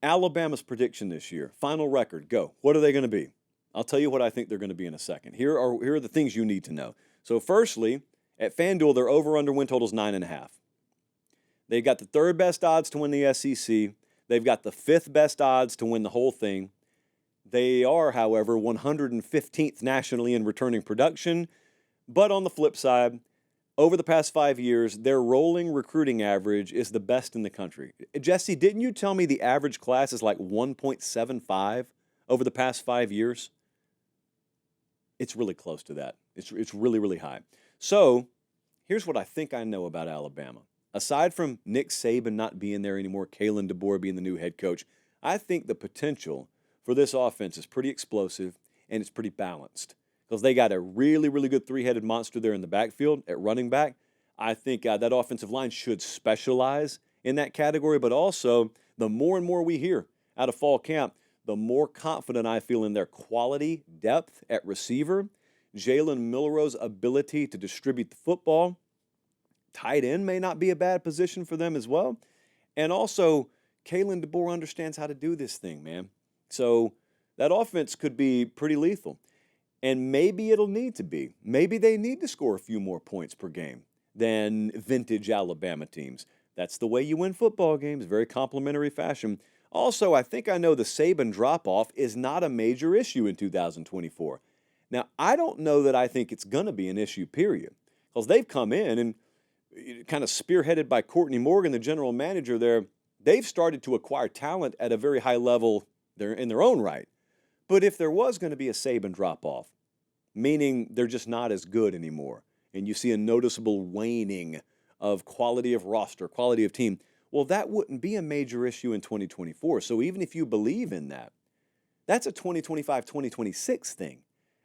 Alabama's prediction this year, final record, go. What are they going to be? I'll tell you what I think they're going to be in a second. Here are the things you need to know. So firstly, at FanDuel, their over-under win total is 9.5. They've got the third best odds to win the SEC. They've got the fifth best odds to win the whole thing. They are, however, 115th nationally in returning production. But on the flip side, over the past 5 years, their rolling recruiting average is the best in the country. Jesse, didn't you tell me the average class is like 1.75 over the past 5 years? It's really close to that. It's really, really high. So here's what I think I know about Alabama. Aside from Nick Saban not being there anymore, Kalen DeBoer being the new head coach, I think the potential for this offense is pretty explosive and it's pretty balanced because they got a really, really good three-headed monster there in the backfield at running back. I think that offensive line should specialize in that category, but also the more and more we hear out of fall camp, the more confident I feel in their quality depth at receiver, Jalen Milroe's ability to distribute the football. Tight end may not be a bad position for them as well. And also, Kalen DeBoer understands how to do this thing, man. So that offense could be pretty lethal. And maybe it'll need to be. Maybe they need to score a few more points per game than vintage Alabama teams. That's the way you win football games, very complimentary fashion. Also, I think I know the Saban drop-off is not a major issue in 2024. Now, I don't know that I think it's going to be an issue, period, because they've come in and kind of spearheaded by Courtney Morgan, the general manager there, they've started to acquire talent at a very high level in their own right. But if there was going to be a Saban drop-off, meaning they're just not as good anymore, and you see a noticeable waning of quality of roster, quality of team, well, that wouldn't be a major issue in 2024. So even if you believe in that, that's a 2025, 2026 thing.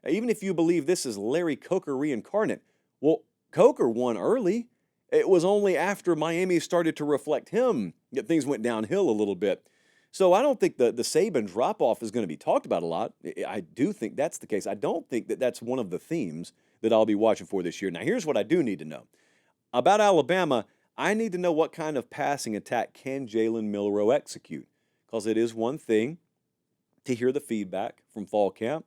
Even if you believe this is Larry Coker reincarnate, well, Coker won early. It was only after Miami started to reflect him that things went downhill a little bit. So I don't think the Saban drop-off is going to be talked about a lot. I do think that's the case. I don't think that that's one of the themes that I'll be watching for this year. Now, here's what I do need to know. About Alabama, I need to know what kind of passing attack can Jalen Milroe execute, because it is one thing to hear the feedback from fall camp,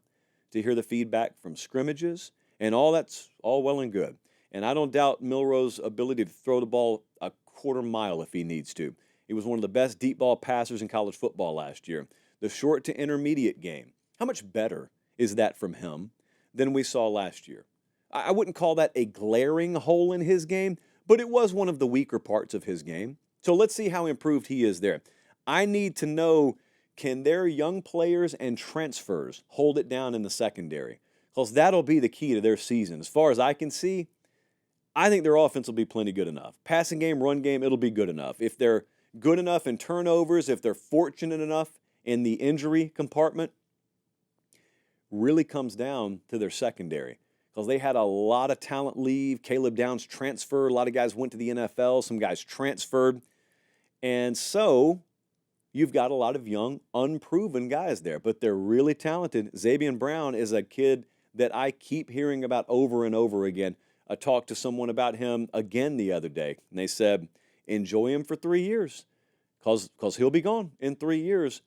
to hear the feedback from scrimmages, and all that's all well and good. And I don't doubt Milroe's ability to throw the ball a quarter mile if he needs to. He was one of the best deep ball passers in college football last year. The short to intermediate game, how much better is that from him than we saw last year? I wouldn't call that a glaring hole in his game, but it was one of the weaker parts of his game. So let's see how improved he is there. I need to know, can their young players and transfers hold it down in the secondary? Because that'll be the key to their season. As far as I can see, I think their offense will be plenty good enough. Passing game, run game, it'll be good enough. If they're good enough in turnovers, if they're fortunate enough in the injury compartment, really comes down to their secondary. Because they had a lot of talent leave. Caleb Downs transferred. A lot of guys went to the NFL. Some guys transferred. And so you've got a lot of young, unproven guys there. But they're really talented. Xavier Brown is a kid that I keep hearing about over and over again. I talked to someone about him again the other day. And they said, enjoy him for 3 years. Because he'll be gone in 3 years.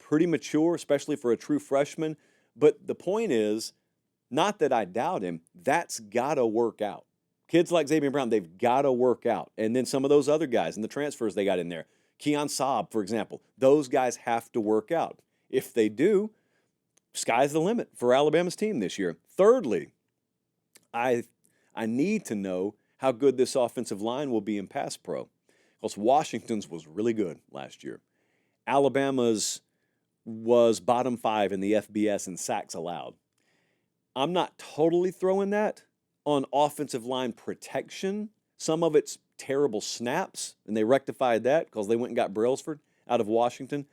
Pretty mature, especially for a true freshman. But the point is, not that I doubt him, that's got to work out. Kids like Xavier Brown, they've got to work out. And then some of those other guys and the transfers they got in there, Keon Saab, for example, those guys have to work out. If they do, sky's the limit for Alabama's team this year. Thirdly, I need to know how good this offensive line will be in pass pro. Because Washington's was really good last year. Alabama's was bottom 5 in the FBS in sacks allowed. I'm not totally throwing that on offensive line protection. Some of it's terrible snaps, and they rectified that because they went and got Brailsford out of Washington.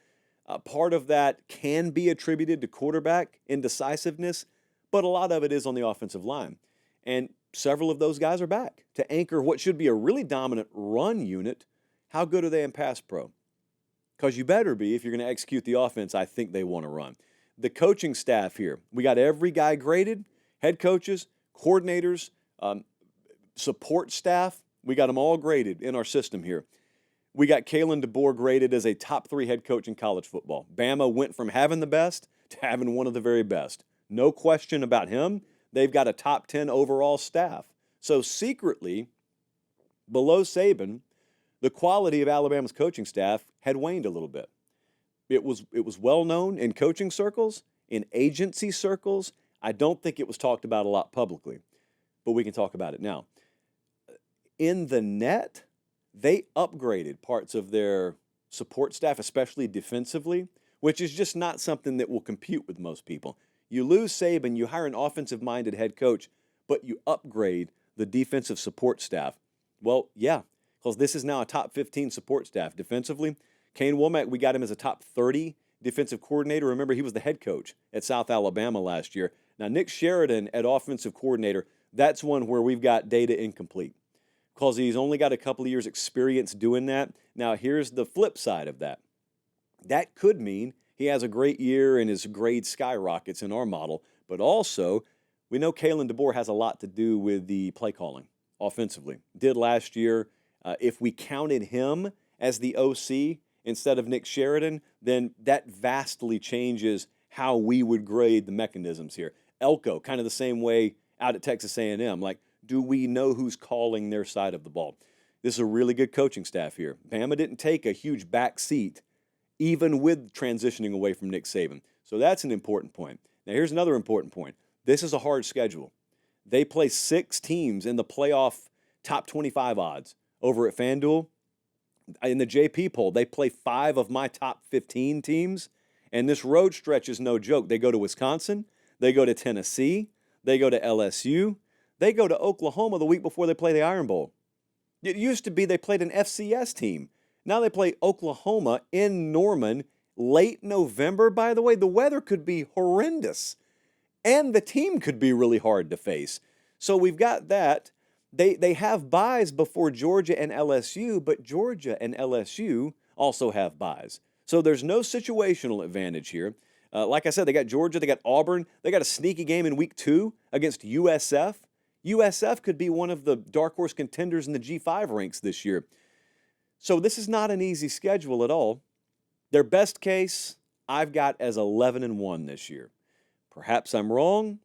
Part of that can be attributed to quarterback indecisiveness, but a lot of it is on the offensive line. And several of those guys are back to anchor what should be a really dominant run unit. How good are they in pass pro? Because you better be if you're going to execute the offense I think they want to run. The coaching staff here, we got every guy graded, head coaches, coordinators, support staff. We got them all graded in our system here. we got Kalen DeBoer graded as a top 3 head coach in college football. Bama went from having the best to having one of the very best. No question about him. They've got a top 10 overall staff. So secretly, below Saban, the quality of Alabama's coaching staff had waned a little bit. It was well known in coaching circles, in agency circles. I don't think it was talked about a lot publicly, but we can talk about it now. In the net, they upgraded parts of their support staff, especially defensively, which is just not something that will compute with most people. You lose Saban, you hire an offensive-minded head coach, but you upgrade the defensive support staff. Well, yeah, because this is now a top 15 support staff defensively. Kane Womack, we got him as a top 30 defensive coordinator. Remember, he was the head coach at South Alabama last year. Now, Nick Sheridan at offensive coordinator, that's one where we've got data incomplete because he's only got a couple of years' experience doing that. Now, here's the flip side of that. That could mean he has a great year and his grade skyrockets in our model, but also we know Kalen DeBoer has a lot to do with the play calling offensively. Did last year. If we counted him as the OC instead of Nick Sheridan, then that vastly changes how we would grade the mechanisms here. Elko, kind of the same way out at Texas A&M. Like, do we know who's calling their side of the ball? This is a really good coaching staff here. Bama didn't take a huge back seat, even with transitioning away from Nick Saban. So that's an important point. Now, here's another important point. This is a hard schedule. They play 6 teams in the playoff top 25 odds over at FanDuel. In the JP poll, they play 5 of my top 15 teams, and this road stretch is no joke. They go to Wisconsin, they go to Tennessee, they go to LSU, they go to Oklahoma the week before they play the Iron Bowl. It used to be they played an FCS team. Now they play Oklahoma in Norman late November. By the way, the weather could be horrendous, and the team could be really hard to face. So we've got that. They have byes before Georgia and LSU, but Georgia and LSU also have byes. So there's no situational advantage here. Like I said, they got Georgia, they got Auburn, they got a sneaky game in week 2 against USF. USF could be one of the dark horse contenders in the G5 ranks this year. So this is not an easy schedule at all. Their best case, I've got as 11-1 this year. Perhaps I'm wrong.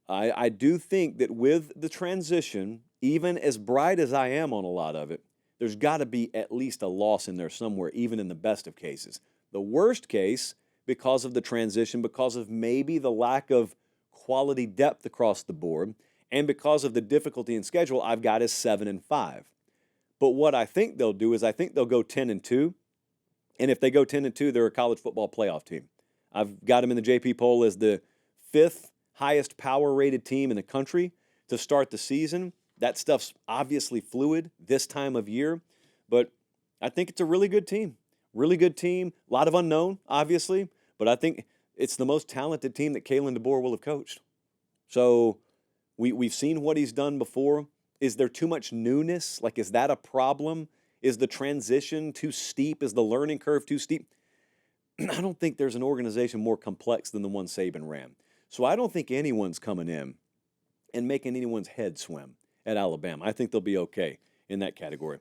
I do think that with the transition, even as bright as I am on a lot of it, there's got to be at least a loss in there somewhere, even in the best of cases. The worst case, because of the transition, because of maybe the lack of quality depth across the board, and because of the difficulty in schedule, I've got is 7-5. But what I think they'll do is I think they'll go 10-2, and if they go 10-2, they're a college football playoff team. I've got them in the JP poll as the 5th highest power-rated team in the country to start the season. That stuff's obviously fluid this time of year, but I think it's a really good team. Really good team. A lot of unknown, obviously, but I think it's the most talented team that Kalen DeBoer will have coached. So we've seen what he's done before. Is there too much newness? Like, is that a problem? Is the transition too steep? Is the learning curve too steep? I don't think there's an organization more complex than the one Saban ran. So I don't think anyone's coming in and making anyone's head swim at Alabama. I think they'll be okay in that category.